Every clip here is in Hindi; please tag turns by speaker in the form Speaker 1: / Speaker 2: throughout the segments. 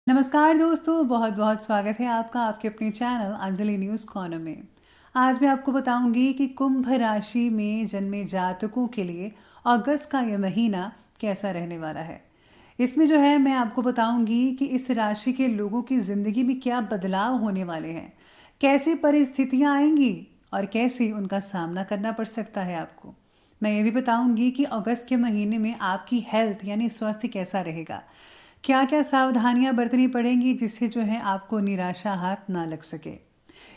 Speaker 1: नमस्कार दोस्तों, बहुत बहुत स्वागत है आपका आपके अपने चैनल अंजलि न्यूज़ कॉर्नर में। आज मैं आपको बताऊंगी कि कुंभ राशि में जन्मे जातकों के लिए अगस्त का यह महीना कैसा रहने वाला है। इसमें जो है मैं आपको बताऊंगी कि इस राशि के लोगों की ज़िंदगी में क्या बदलाव होने वाले हैं, कैसी परिस्थितियां आएंगी और कैसे उनका सामना करना पड़ सकता है आपको। मैं ये भी बताऊंगी कि अगस्त के महीने में आपकी हेल्थ यानी स्वास्थ्य कैसा रहेगा, क्या क्या सावधानियां बरतनी पड़ेंगी जिससे जो है आपको निराशा हाथ ना लग सके।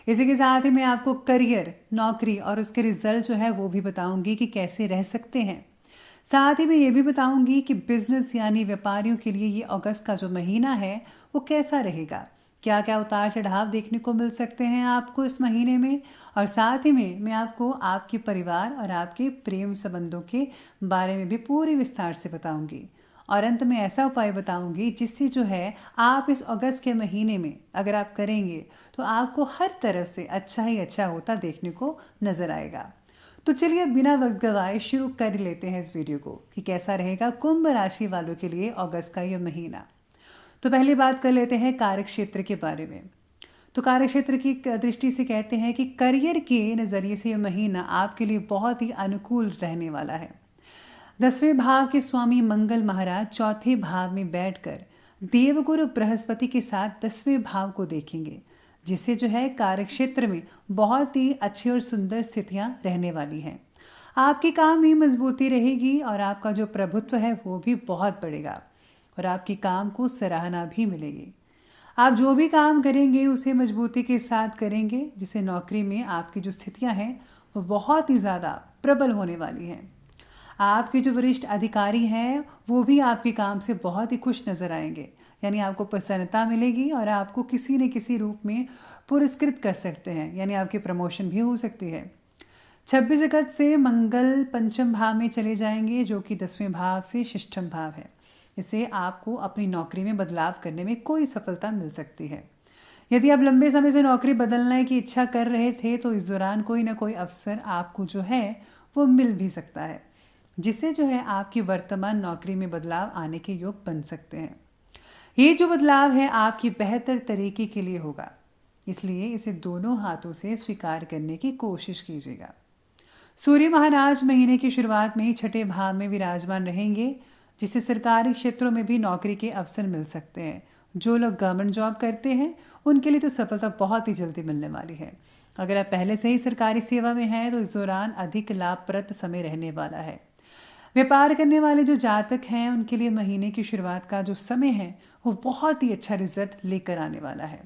Speaker 1: इसी के साथ ही मैं आपको करियर, नौकरी और उसके रिजल्ट जो है वो भी बताऊंगी कि कैसे रह सकते हैं। साथ ही मैं ये भी बताऊंगी कि बिजनेस यानी व्यापारियों के लिए ये अगस्त का जो महीना है वो कैसा रहेगा, क्या क्या उतार चढ़ाव देखने को मिल सकते हैं आपको इस महीने में। और साथ ही में मैं आपको आपके परिवार और आपके प्रेम संबंधों के बारे में भी पूरी विस्तार से बताऊंगी। और अंत में ऐसा उपाय बताऊंगी जिससे जो है आप इस अगस्त के महीने में अगर आप करेंगे तो आपको हर तरफ से अच्छा ही अच्छा होता देखने को नजर आएगा। तो चलिए बिना वक्त गवाए शुरू कर लेते हैं इस वीडियो को कि कैसा रहेगा कुंभ राशि वालों के लिए अगस्त का यह महीना। तो पहली बात कर लेते हैं कार्य क्षेत्र के बारे में। तो कार्य क्षेत्र की दृष्टि से कहते हैं कि करियर के नज़रिए से यह महीना आपके लिए बहुत ही अनुकूल रहने वाला है। 10वें भाव के स्वामी मंगल महाराज चौथे भाव में बैठकर देवगुरु बृहस्पति के साथ 10वें भाव को देखेंगे, जिससे जो है कार्यक्षेत्र में बहुत ही अच्छी और सुंदर स्थितियां रहने वाली हैं। आपके काम में मजबूती रहेगी और आपका जो प्रभुत्व है वो भी बहुत बढ़ेगा और आपके काम को सराहना भी मिलेगी। आप जो भी काम करेंगे उसे मजबूती के साथ करेंगे, जिससे नौकरी में आपकी जो स्थितियां हैं वो बहुत ही ज़्यादा प्रबल होने वाली हैं। आपके जो वरिष्ठ अधिकारी हैं वो भी आपके काम से बहुत ही खुश नज़र आएंगे, यानी आपको प्रसन्नता मिलेगी और आपको किसी न किसी रूप में पुरस्कृत कर सकते हैं, यानी आपकी प्रमोशन भी हो सकती है। 26 अगस्त से मंगल पंचम भाव में चले जाएंगे, जो कि 10वें भाव से षष्ठम भाव है। इससे आपको अपनी नौकरी में बदलाव करने में कोई सफलता मिल सकती है। यदि आप लंबे समय से नौकरी बदलने की इच्छा कर रहे थे तो इस दौरान कोई ना कोई अवसर आपको जो है वो मिल भी सकता है, जिससे जो है आपकी वर्तमान नौकरी में बदलाव आने के योग बन सकते हैं। ये जो बदलाव है आपकी बेहतर तरीके के लिए होगा, इसलिए इसे दोनों हाथों से स्वीकार करने की कोशिश कीजिएगा। सूर्य महाराज महीने की शुरुआत में ही छठे भाव में विराजमान रहेंगे, जिससे सरकारी क्षेत्रों में भी नौकरी के अवसर मिल सकते हैं। जो लोग गवर्नमेंट जॉब करते हैं उनके लिए तो सफलता बहुत ही जल्दी मिलने वाली है। अगर आप पहले से ही सरकारी सेवा में हैं तो इस दौरान अधिक लाभप्रद समय रहने वाला है। व्यापार करने वाले जो जातक हैं उनके लिए महीने की शुरुआत का जो समय है वो बहुत ही अच्छा रिजल्ट लेकर आने वाला है।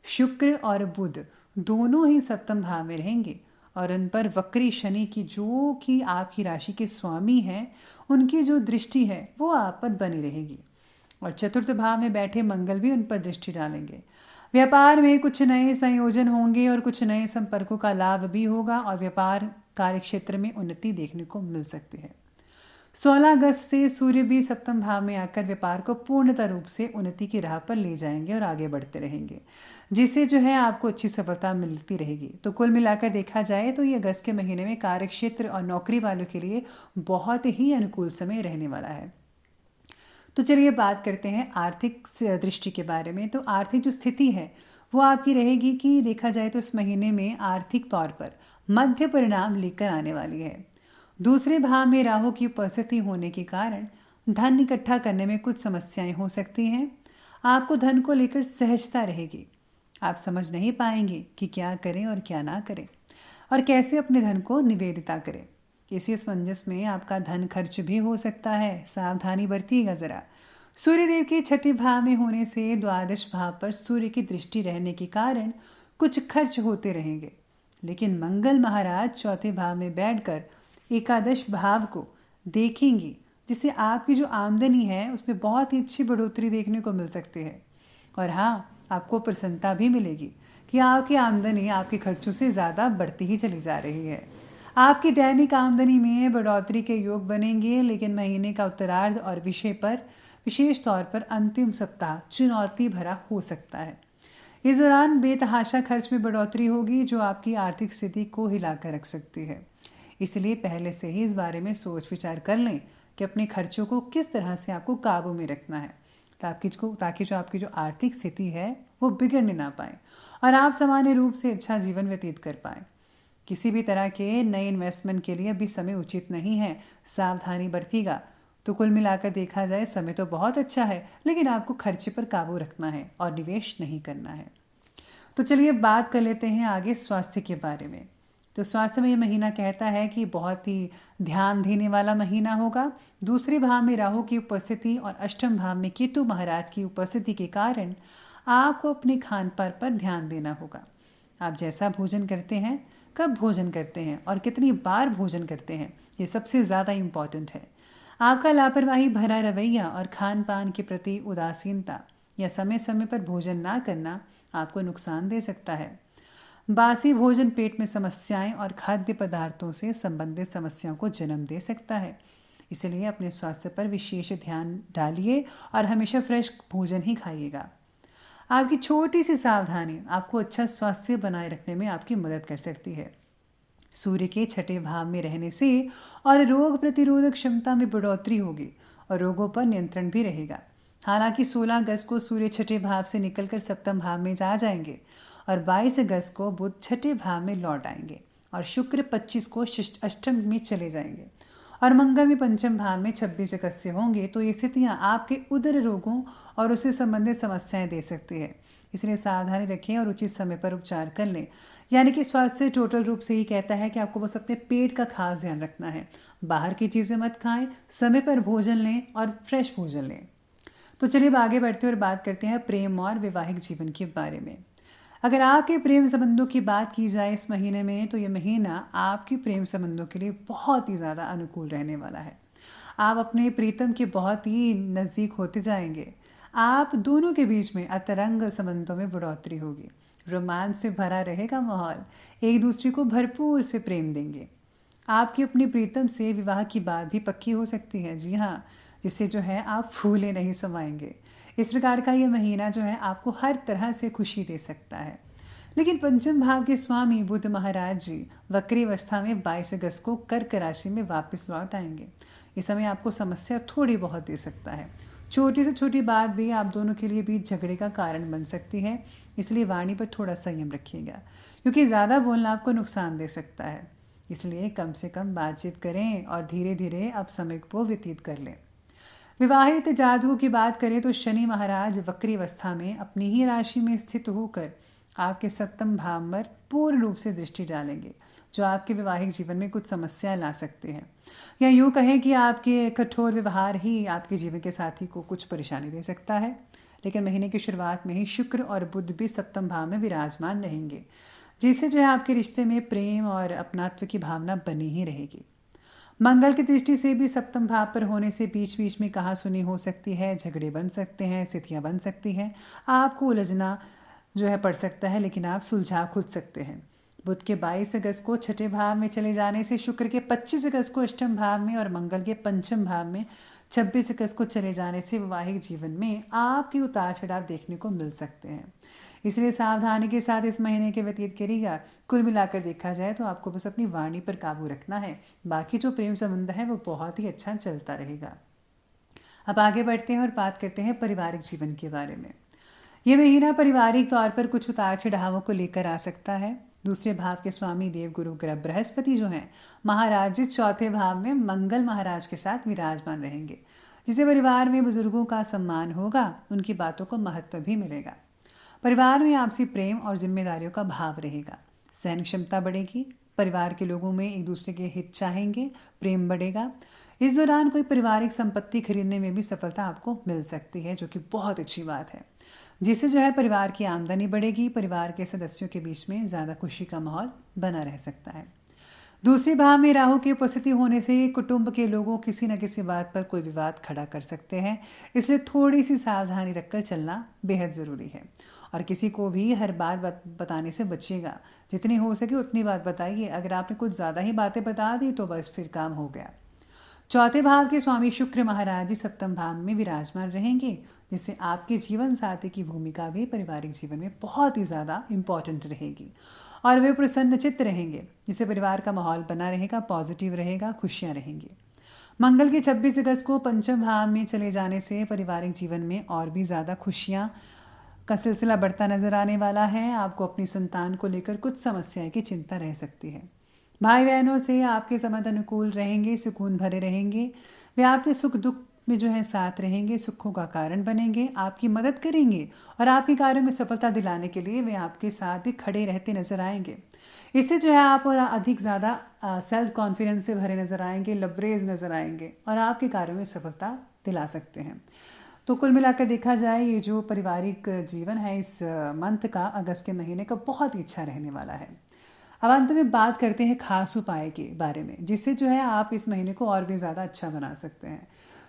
Speaker 1: शुक्र और बुध दोनों ही सप्तम भाव में रहेंगे और उन पर वक्री शनि की जो कि आपकी राशि के स्वामी हैं उनकी जो दृष्टि है वो आप पर बनी रहेगी और चतुर्थ भाव में बैठे मंगल भी उन पर दृष्टि डालेंगे। व्यापार में कुछ नए संयोजन होंगे और कुछ नए संपर्कों का लाभ भी होगा और व्यापार कार्य क्षेत्र में उन्नति देखने को मिल सकती है। 16 अगस्त से सूर्य भी सप्तम भाव में आकर व्यापार को पूर्णतः रूप से उन्नति की राह पर ले जाएंगे और आगे बढ़ते रहेंगे, जिससे जो है आपको अच्छी सफलता मिलती रहेगी। तो कुल मिलाकर देखा जाए तो ये अगस्त के महीने में कार्यक्षेत्र और नौकरी वालों के लिए बहुत ही अनुकूल समय रहने वाला है। तो चलिए बात करते हैं आर्थिक दृष्टि के बारे में। तो आर्थिक जो स्थिति है वो आपकी रहेगी कि देखा जाए तो इस महीने में आर्थिक तौर पर मध्य परिणाम लेकर आने वाली है। दूसरे भाव में राहु की उपस्थिति होने के कारण धन इकट्ठा करने में कुछ समस्याएं हो सकती हैं। आपको धन को लेकर सहजता रहेगी, आप समझ नहीं पाएंगे कि क्या करें और क्या ना करें और कैसे अपने धन को निवेदिता करें। इसी असमंजस में आपका धन खर्च भी हो सकता है, सावधानी बरतिएगा ज़रा। सूर्यदेव के छठे भाव में होने से द्वादश भाव पर सूर्य की दृष्टि रहने के कारण कुछ खर्च होते रहेंगे, लेकिन मंगल महाराज चौथे भाव में बैठकर एकादश भाव को देखेंगे, जिससे आपकी जो आमदनी है उसमें बहुत ही अच्छी बढ़ोतरी देखने को मिल सकती है। और हाँ, आपको प्रसन्नता भी मिलेगी कि आपकी आमदनी आपके खर्चों से ज़्यादा बढ़ती ही चली जा रही है। आपकी दैनिक आमदनी में बढ़ोतरी के योग बनेंगे, लेकिन महीने का उत्तरार्ध और विषय पर विशेष तौर पर अंतिम सप्ताह चुनौती भरा हो सकता है। इस दौरान बेतहाशा खर्च में बढ़ोतरी होगी जो आपकी आर्थिक स्थिति को हिलाकर रख सकती है। इसलिए पहले से ही इस बारे में सोच विचार कर लें कि अपने खर्चों को किस तरह से आपको काबू में रखना है, ताकि जो आपकी जो आर्थिक स्थिति है वो बिगड़ने ना पाए और आप सामान्य रूप से अच्छा जीवन व्यतीत कर पाएँ। किसी भी तरह के नए इन्वेस्टमेंट के लिए अभी समय उचित नहीं है, सावधानी बरतिएगा। तो कुल मिलाकर देखा जाए समय तो बहुत अच्छा है, लेकिन आपको खर्चे पर काबू रखना है और निवेश नहीं करना है। तो चलिए बात कर लेते हैं आगे स्वास्थ्य के बारे में। तो स्वास्थ्य में ये महीना कहता है कि बहुत ही ध्यान देने वाला महीना होगा। दूसरे भाव में राहु की उपस्थिति और अष्टम भाव में केतु महाराज की उपस्थिति के कारण आपको अपने खान पान पर ध्यान देना होगा। आप जैसा भोजन करते हैं, कब भोजन करते हैं और कितनी बार भोजन करते हैं, ये सबसे ज़्यादा इम्पॉर्टेंट है। आपका लापरवाही भरा रवैया और खान पान के प्रति उदासीनता या समय समय पर भोजन ना करना आपको नुकसान दे सकता है। बासी भोजन पेट में समस्याएं और खाद्य पदार्थों से संबंधित समस्याओं को जन्म दे सकता है। इसलिए अपने स्वास्थ्य पर विशेष ध्यान डालिए और हमेशा फ्रेश भोजन ही खाइएगा। आपकी छोटी सी सावधानी आपको अच्छा स्वास्थ्य बनाए रखने में आपकी मदद कर सकती है। सूर्य के छठे भाव में रहने से और रोग प्रतिरोधक क्षमता में बढ़ोतरी होगी और रोगों पर नियंत्रण भी रहेगा। हालांकि 16 अगस्त को सूर्य छठे भाव से निकलकर सप्तम भाव में जा जाएंगे और 22 अगस्त को बुध छठे भाव में लौट आएंगे और शुक्र 25 को अष्टम में चले जाएंगे और मंगल भी पंचम भाव में 26 अगस्त से होंगे। तो ये स्थितियाँ आपके उदर रोगों और उससे संबंधित समस्याएं दे सकती है। इसलिए सावधानी रखें और उचित समय पर उपचार कर लें। यानी कि स्वास्थ्य टोटल रूप से ही कहता है कि आपको बस अपने पेट का खास ध्यान रखना है। बाहर की चीज़ें मत खाएं, समय पर भोजन लें और फ्रेश भोजन लें। तो चलिए अब आगे बढ़ते हैं और बात करते हैं प्रेम और वैवाहिक जीवन के बारे में। अगर आपके प्रेम संबंधों की बात की जाए इस महीने में, तो ये महीना आपके प्रेम संबंधों के लिए बहुत ही ज़्यादा अनुकूल रहने वाला है। आप अपने प्रीतम के बहुत ही नज़दीक होते जाएंगे। आप दोनों के बीच में अंतरंग संबंधों में बढ़ोतरी होगी। रोमांस से भरा रहेगा माहौल। एक दूसरे को भरपूर से प्रेम देंगे। आपकी अपने प्रीतम से विवाह की बात भी पक्की हो सकती है। जी हाँ, जिससे जो है आप फूले नहीं समाएंगे। इस प्रकार का ये महीना जो है आपको हर तरह से खुशी दे सकता है। लेकिन पंचम भाव के स्वामी बुध महाराज जी वक्री अवस्था में 22 अगस्त को कर्क राशि में वापस लौट आएंगे। इस समय आपको समस्या थोड़ी बहुत दे सकता है। छोटी से छोटी बात भी आप दोनों के लिए भी झगड़े का कारण बन सकती है। इसलिए वाणी पर थोड़ा संयम रखिएगा, क्योंकि ज़्यादा बोलना आपको नुकसान दे सकता है। इसलिए कम से कम बातचीत करें और धीरे धीरे आप समय को व्यतीत कर लें। विवाहित जातकों की बात करें तो शनि महाराज वक्री अवस्था में अपनी ही राशि में स्थित होकर आपके सप्तम भाव पर पूर्ण रूप से दृष्टि डालेंगे, जो आपके वैवाहिक जीवन में कुछ समस्या ला सकते हैं। या यूँ कहें कि आपके कठोर व्यवहार ही आपके जीवन के साथी को कुछ परेशानी दे सकता है। लेकिन महीने की शुरुआत में ही शुक्र और बुध भी सप्तम भाव में विराजमान रहेंगे, जिससे जो है आपके रिश्ते में प्रेम और अपनात्व की भावना बनी ही रहेगी। मंगल की दृष्टि से भी सप्तम भाव पर होने से बीच बीच में कहासुनी हो सकती है, झगड़े बन सकते हैं, स्थितियाँ बन सकती हैं, आपको उलझना जो है पड़ सकता है, लेकिन आप सुलझा खुद सकते हैं। बुध के 22 अगस्त को छठे भाव में चले जाने से शुक्र के 25 अगस्त को अष्टम भाव में और मंगल के पंचम भाव में 26 अगस्त को चले जाने से वैवाहिक जीवन में आपके उतार चढ़ाव देखने को मिल सकते हैं। इसलिए सावधानी के साथ इस महीने के व्यतीत करिएगा। कुल मिलाकर देखा जाए तो आपको बस अपनी वाणी पर काबू रखना है। बाकी जो प्रेम संबंध है वो बहुत ही अच्छा चलता रहेगा। अब आगे बढ़ते हैं और बात करते हैं पारिवारिक जीवन के बारे में। ये महीना पारिवारिक तौर पर कुछ उतार चढ़ावों को लेकर आ सकता है। दूसरे भाव के स्वामी देव गुरु ग्रह बृहस्पति जो हैं महाराज जी चौथे भाव में मंगल महाराज के साथ विराजमान रहेंगे, जिससे परिवार में बुजुर्गों का सम्मान होगा, उनकी बातों को महत्व भी मिलेगा। परिवार में आपसी प्रेम और जिम्मेदारियों का भाव रहेगा। सहन क्षमता बढ़ेगी। परिवार के लोगों में एक दूसरे के हित चाहेंगे, प्रेम बढ़ेगा। इस दौरान कोई पारिवारिक संपत्ति खरीदने में भी सफलता आपको मिल सकती है, जो कि बहुत अच्छी बात है, जिससे जो है परिवार की आमदनी बढ़ेगी। परिवार के सदस्यों के बीच में ज़्यादा खुशी का माहौल बना रह सकता है। दूसरे भाव में राहु की उपस्थिति होने से कुटुंब के लोगों किसी न किसी बात पर कोई विवाद खड़ा कर सकते हैं, इसलिए थोड़ी सी सावधानी रखकर चलना बेहद ज़रूरी है। और किसी को भी हर बात बताने से बचिएगा। जितनी हो सके उतनी बात बताइए। अगर आपने कुछ ज़्यादा ही बातें बता दी तो बस फिर काम हो गया। चौथे भाव के स्वामी शुक्र महाराज जी सप्तम भाव में विराजमान रहेंगे, जिससे आपके जीवन साथी की भूमिका भी पारिवारिक जीवन में बहुत ही ज़्यादा इम्पॉर्टेंट रहेगी और वे प्रसन्नचित्त रहेंगे, जिससे परिवार का माहौल बना रहेगा, पॉजिटिव रहेगा, खुशियाँ रहेंगी। मंगल के 26 अगस्त को पंचम भाव में चले जाने से पारिवारिक जीवन में और भी ज़्यादा खुशियाँ का सिलसिला बढ़ता नजर आने वाला है। आपको अपनी संतान को लेकर कुछ समस्याएं की चिंता रह सकती है। भाई बहनों से आपके संबंध अनुकूल रहेंगे, सुकून भरे रहेंगे। वे आपके सुख दुख में जो है साथ रहेंगे, सुखों का कारण बनेंगे, आपकी मदद करेंगे और आपके कार्यों में सफलता दिलाने के लिए वे आपके साथ भी खड़े रहते नजर आएंगे। इससे जो है आप और अधिक ज़्यादा सेल्फ कॉन्फिडेंस से भरे नजर आएंगे, लबरेज नजर आएंगे और आपके कार्यों में सफलता दिला सकते हैं। तो कुल मिलाकर देखा जाए, ये जो पारिवारिक जीवन है इस मंथ का, अगस्त के महीने का, बहुत ही अच्छा रहने वाला है। अब अंत में बात करते हैं खास उपाय के बारे में, जिससे जो है आप इस महीने को और भी ज़्यादा अच्छा बना सकते हैं।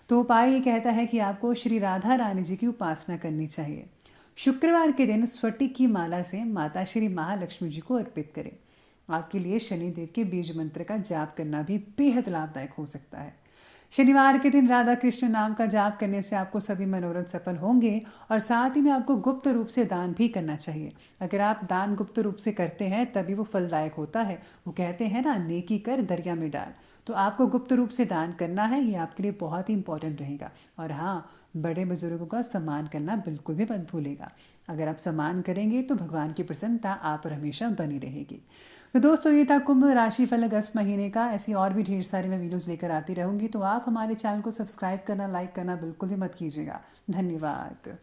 Speaker 1: तो उपाय ये कहता है कि आपको श्री राधा रानी जी की उपासना करनी चाहिए। शुक्रवार के दिन स्फटिक की माला से माता श्री महालक्ष्मी जी को अर्पित करें। आपके लिए शनिदेव के बीज मंत्र का जाप करना भी बेहद लाभदायक हो सकता है। शनिवार के दिन राधा कृष्ण नाम का जाप करने से आपको सभी मनोरथ सफल होंगे और साथ ही में आपको गुप्त रूप से दान भी करना चाहिए। अगर आप दान गुप्त रूप से करते हैं तभी वो फलदायक होता है। वो कहते हैं ना, नेकी कर दरिया में डाल। तो आपको गुप्त रूप से दान करना है, ये आपके लिए बहुत ही इंपॉर्टेंट रहेगा। और हाँ, बड़े बुजुर्गों का सम्मान करना बिल्कुल भी मत भूलेगा। अगर आप सम्मान करेंगे तो भगवान की प्रसन्नता आप पर हमेशा बनी रहेगी। तो दोस्तों, ये था कुंभ राशि फल अगस्त महीने का। ऐसी और भी ढेर सारी मैं वीडियोस लेकर आती रहूंगी, तो आप हमारे चैनल को सब्सक्राइब करना, लाइक करना बिल्कुल भी मत कीजिएगा। धन्यवाद।